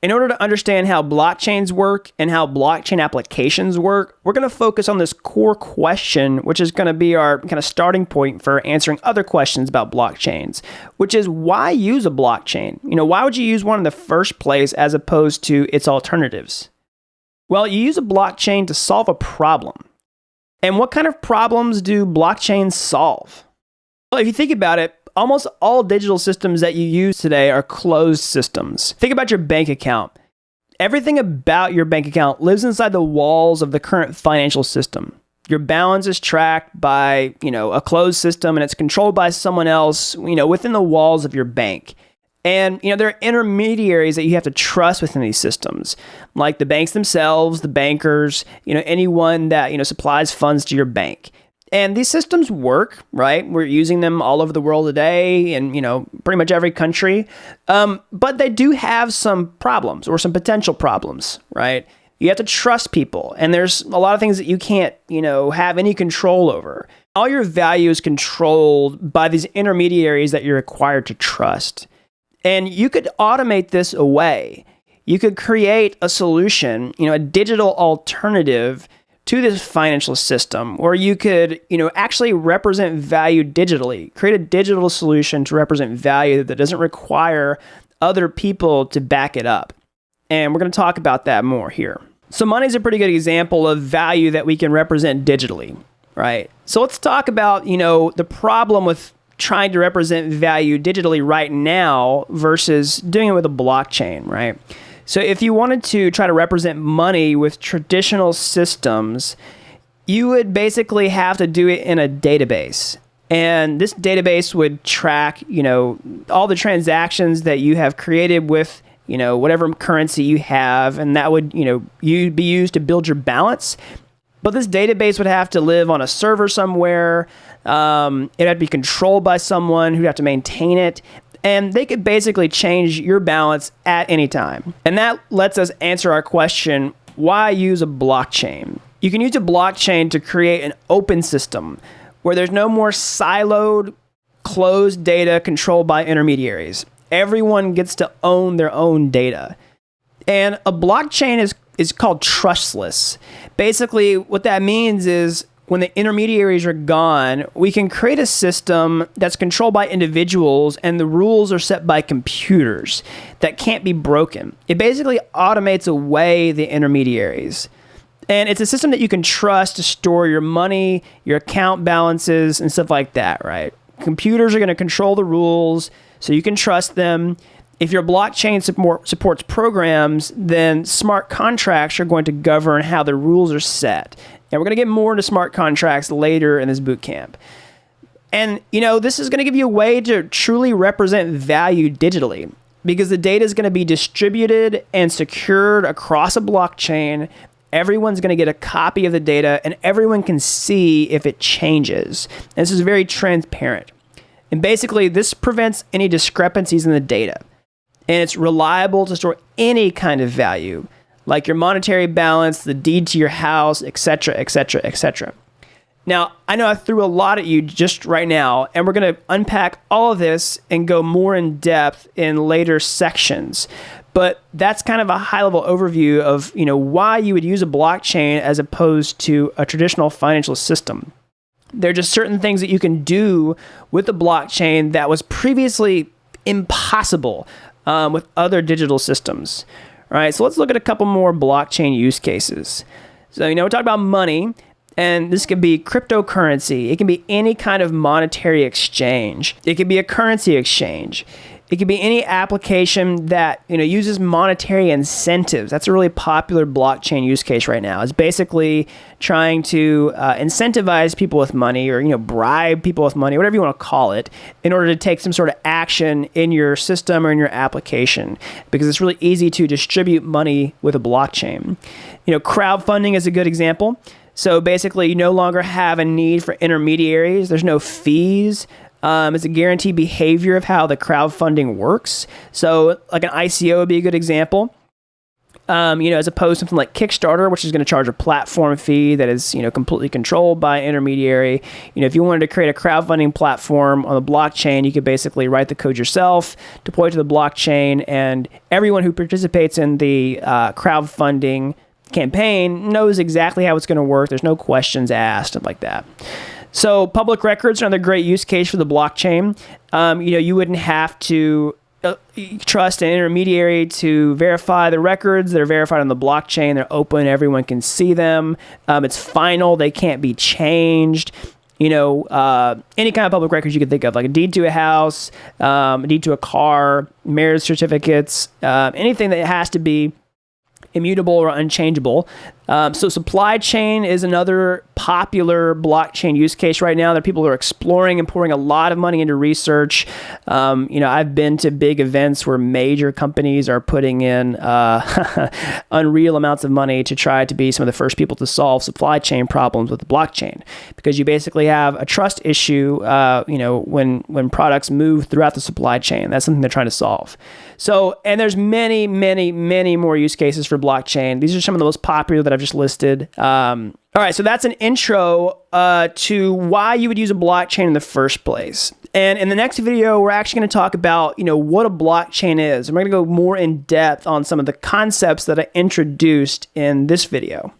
In order to understand how blockchains work and how blockchain applications work, we're going to focus on this core question, which is going to be our kind of starting point for answering other questions about blockchains, which is why use a blockchain? Why would you use one in the first place as opposed to its alternatives? Well, you use a blockchain to solve a problem. And what kind of problems do blockchains solve? Well, if you think about it, almost all digital systems that you use today are closed systems. Think about your bank account. Everything about your bank account lives inside the walls of the current financial system. Your balance is tracked by, a closed system, and it's controlled by someone else, within the walls of your bank. And, there are intermediaries that you have to trust within these systems, like the banks themselves, the bankers, anyone that, supplies funds to your bank. And these systems work, right? We're using them all over the world today and, pretty much every country. But they do have some problems or some potential problems, right? You have to trust people. And there's a lot of things that you can't, have any control over. All your value is controlled by these intermediaries that you're required to trust. And you could automate this away. You could create a solution, a digital alternative to this financial system, or you could, actually represent value digitally, create a digital solution to represent value that doesn't require other people to back it up. And we're going to talk about that more here. So money is a pretty good example of value that we can represent digitally, right? So let's talk about, the problem with trying to represent value digitally right now versus doing it with a blockchain, right? So if you wanted to try to represent money with traditional systems, you would basically have to do it in a database. And this database would track, all the transactions that you have created with, whatever currency you have. And that would, you'd be used to build your balance. But this database would have to live on a server somewhere. It had to be controlled by someone who'd have to maintain it. And they could basically change your balance at any time. And that lets us answer our question, why use a blockchain? You can use a blockchain to create an open system where there's no more siloed, closed data controlled by intermediaries. Everyone gets to own their own data. And a blockchain is called trustless. Basically, what that means is when the intermediaries are gone, we can create a system that's controlled by individuals and the rules are set by computers that can't be broken. It basically automates away the intermediaries. And it's a system that you can trust to store your money, your account balances, and stuff like that, right? Computers are going to control the rules, so you can trust them. If your blockchain supports programs, then smart contracts are going to govern how the rules are set. And we're going to get more into smart contracts later in this boot camp. And, this is going to give you a way to truly represent value digitally because the data is going to be distributed and secured across a blockchain. Everyone's going to get a copy of the data and everyone can see if it changes. And this is very transparent. And basically, this prevents any discrepancies in the data. And it's reliable to store any kind of value, like your monetary balance, the deed to your house, etc., etc., etc. Now, I know I threw a lot at you just right now, and we're going to unpack all of this and go more in depth in later sections. But that's kind of a high-level overview of, why you would use a blockchain as opposed to a traditional financial system. There are just certain things that you can do with the blockchain that was previously impossible with other digital systems. All right, so let's look at a couple more blockchain use cases. So, we talk about money, and this could be cryptocurrency. It can be any kind of monetary exchange. It could be a currency exchange. It could be any application that uses monetary incentives. That's a really popular blockchain use case right now. It's basically trying to incentivize people with money or bribe people with money, whatever you want to call it, in order to take some sort of action in your system or in your application, because it's really easy to distribute money with a blockchain. Crowdfunding is a good example. So basically, you no longer have a need for intermediaries. There's no fees. It's a guaranteed behavior of how the crowdfunding works. So like an ICO would be a good example. As opposed to something like Kickstarter, which is going to charge a platform fee that is, completely controlled by an intermediary. If you wanted to create a crowdfunding platform on the blockchain, you could basically write the code yourself, deploy it to the blockchain, and everyone who participates in the crowdfunding campaign knows exactly how it's going to work. There's no questions asked, stuff like that. So public records are another great use case for the blockchain. You wouldn't have to trust an intermediary to verify the records. They're verified on the blockchain. They're open. Everyone can see them. It's final. They can't be changed. Any kind of public records you could think of, like a deed to a house, a deed to a car, marriage certificates, anything that has to be immutable or unchangeable. So supply chain is another popular blockchain use case right now that people are exploring and pouring a lot of money into research. I've been to big events where major companies are putting in unreal amounts of money to try to be some of the first people to solve supply chain problems with the blockchain, because you basically have a trust issue, when products move throughout the supply chain. That's something they're trying to solve. So, and there's many, many, many more use cases for blockchain. These are some of the most popular that I've just listed. All right, so that's an intro to why you would use a blockchain in the first place. And in the next video, we're actually going to talk about, what a blockchain is. And we're going to go more in depth on some of the concepts that I introduced in this video.